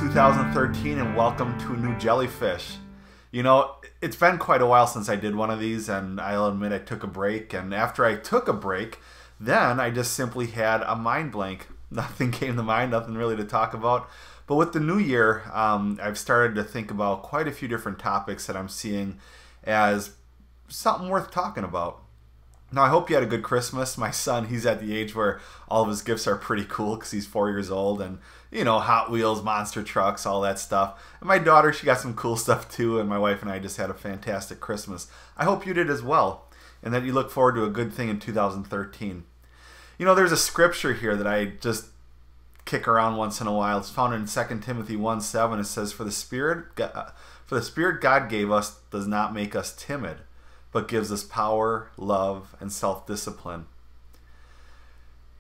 2013 and welcome to a new Jellyfish. You know, it's been quite a while since I did one of these, and I'll admit I took a break, and after I took a break, then I just simply had a mind blank. Nothing came to mind, nothing really to talk about. But with the new year, I've started to think about quite a few different topics that I'm seeing as something worth talking about. Now, I hope you had a good Christmas. My son, he's at the age where all of his gifts are pretty cool because he's 4 years old, and, you know, Hot Wheels, monster trucks, all that stuff. And my daughter, she got some cool stuff too, and my wife and I just had a fantastic Christmas. I hope you did as well, and that you look forward to a good thing in 2013. You know, there's a scripture here that I just kick around once in a while. It's found in 2 Timothy 1:7. It says, For the Spirit God gave us does not make us timid, but gives us power, love, and self-discipline.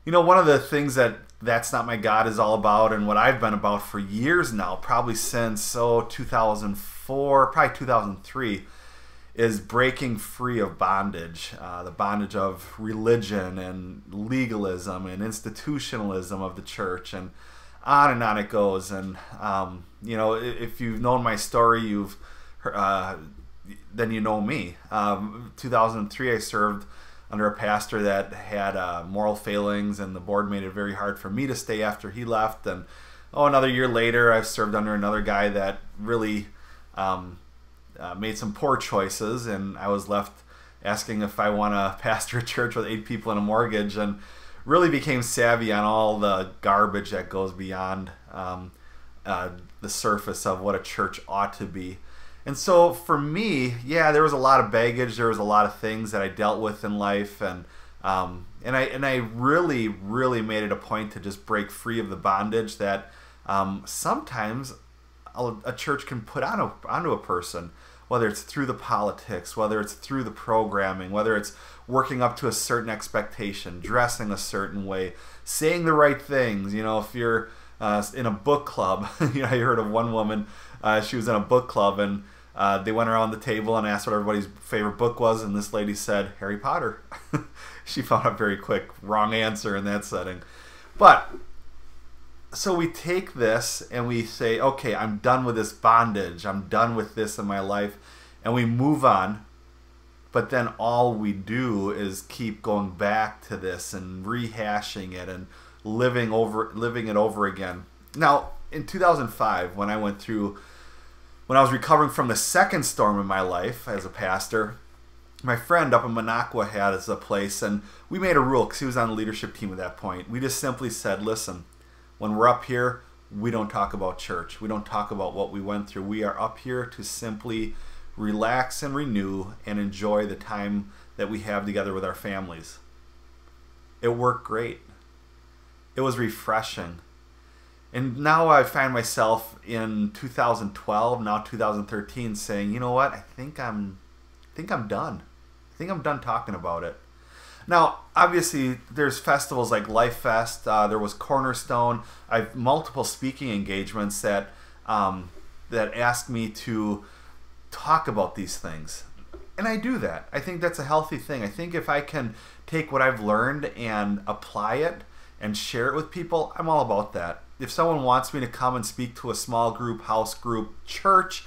You know, one of the things that That's Not My God is all about, and what I've been about for years now, probably since 2004, probably 2003, is breaking free of bondage. The bondage of religion and legalism and institutionalism of the church, and on it goes. And you know, if you've known my story, then you know me. 2003, I served under a pastor that had moral failings, and the board made it very hard for me to stay after he left. And another year later, I've served under another guy that really made some poor choices, and I was left asking if I want to pastor a church with 8 people and a mortgage, and really became savvy on all the garbage that goes beyond the surface of what a church ought to be. And so for me, yeah, there was a lot of baggage. There was a lot of things that I dealt with in life, and I really made it a point to just break free of the bondage that sometimes a church can put onto a person, whether it's through the politics, whether it's through the programming, whether it's working up to a certain expectation, dressing a certain way, saying the right things. You know, if you're in a book club, you know, I heard of one woman, she was in a book club, and they went around the table and asked what everybody's favorite book was, and this lady said, Harry Potter. She found out very quick, wrong answer in that setting. But so we take this and we say, okay, I'm done with this bondage. I'm done with this in my life. And we move on. But then all we do is keep going back to this and rehashing it and living it over again. Now, in 2005, when I was recovering from the second storm in my life as a pastor, my friend up in Minocqua had us a place, and we made a rule because he was on the leadership team at that point. We just simply said, listen, when we're up here, we don't talk about church. We don't talk about what we went through. We are up here to simply relax and renew and enjoy the time that we have together with our families. It worked great. It was refreshing. And now I find myself in 2012, now 2013, saying, you know what? I think I'm done. I think I'm done talking about it. Now, obviously, there's festivals like Life Fest. There was Cornerstone. I have multiple speaking engagements that ask me to talk about these things. And I do that. I think that's a healthy thing. I think if I can take what I've learned and apply it and share it with people, I'm all about that. If someone wants me to come and speak to a small group, house group, church,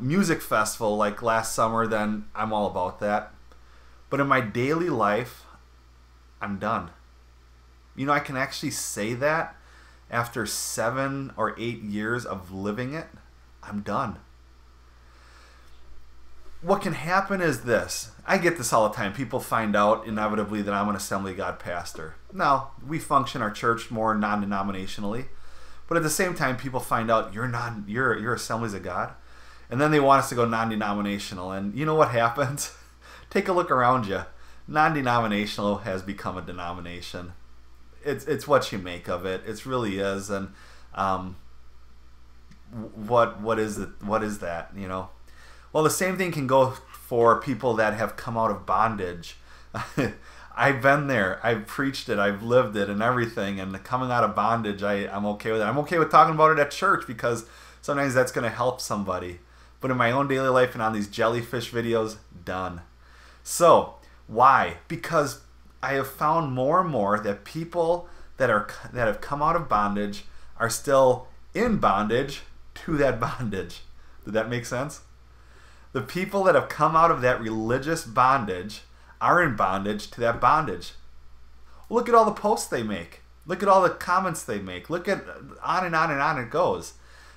music festival like last summer, then I'm all about that. But in my daily life, I'm done. You know, I can actually say that after 7 or 8 years of living it, I'm done. What can happen is this. I get this all the time. People find out inevitably that I'm an Assembly of God pastor. Now, we function our church more non-denominationally, but at the same time, people find out you're Assemblies of God, and then they want us to go non-denominational. And you know what happens? Take a look around you. Non-denominational has become a denomination. It's what you make of it. It really is. And what is it? What is that? You know. Well, the same thing can go for people that have come out of bondage. I've been there. I've preached it. I've lived it and everything. And coming out of bondage, I'm okay with it. I'm okay with talking about it at church because sometimes that's going to help somebody. But in my own daily life and on these Jellyfish videos, done. So, why? Because I have found more and more that people that have come out of bondage are still in bondage to that bondage. Did that make sense? The people that have come out of that religious bondage are in bondage to that bondage. Look at all the posts they make. Look at all the comments they make. Look at on and on and on it goes.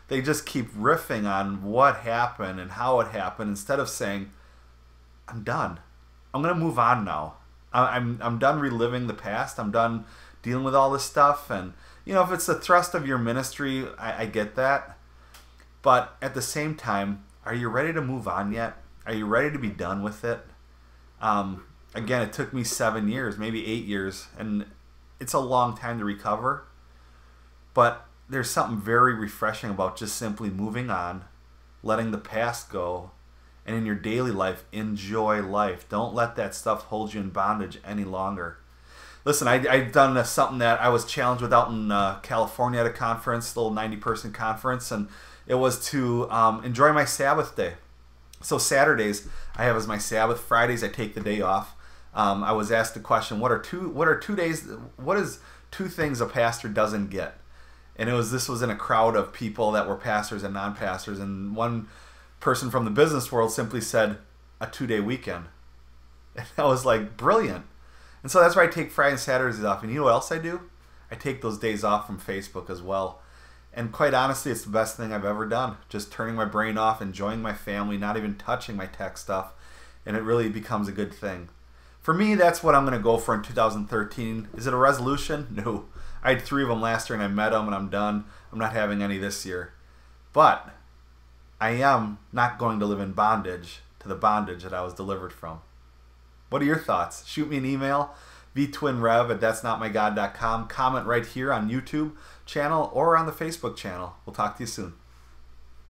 They just keep riffing on what happened and how it happened instead of saying, I'm done. I'm going to move on now. I'm done reliving the past. I'm done dealing with all this stuff. And, you know, if it's the thrust of your ministry, I get that. But at the same time, are you ready to move on yet? Are you ready to be done with it? Again, it took me 7 years, maybe 8 years, and it's a long time to recover. But there's something very refreshing about just simply moving on, letting the past go, and in your daily life, enjoy life. Don't let that stuff hold you in bondage any longer. Listen, I've done something that I was challenged with out in California at a conference, a little 90-person conference, and it was to enjoy my Sabbath day. So Saturdays I have as my Sabbath. Fridays I take the day off. I was asked the question, what are 2 days? What is 2 things a pastor doesn't get? And this was in a crowd of people that were pastors and non-pastors, and one person from the business world simply said, a 2-day weekend. And I was like, brilliant. And so that's why I take Friday and Saturdays off. And you know what else I do? I take those days off from Facebook as well. And quite honestly, it's the best thing I've ever done. Just turning my brain off, enjoying my family, not even touching my tech stuff. And it really becomes a good thing. For me, that's what I'm going to go for in 2013. Is it a resolution? No. I had 3 of them last year and I met them and I'm done. I'm not having any this year. But I am not going to live in bondage to the bondage that I was delivered from. What are your thoughts? Shoot me an email, vtwinrev@thatsnotmygod.com. Comment right here on YouTube channel or on the Facebook channel. We'll talk to you soon.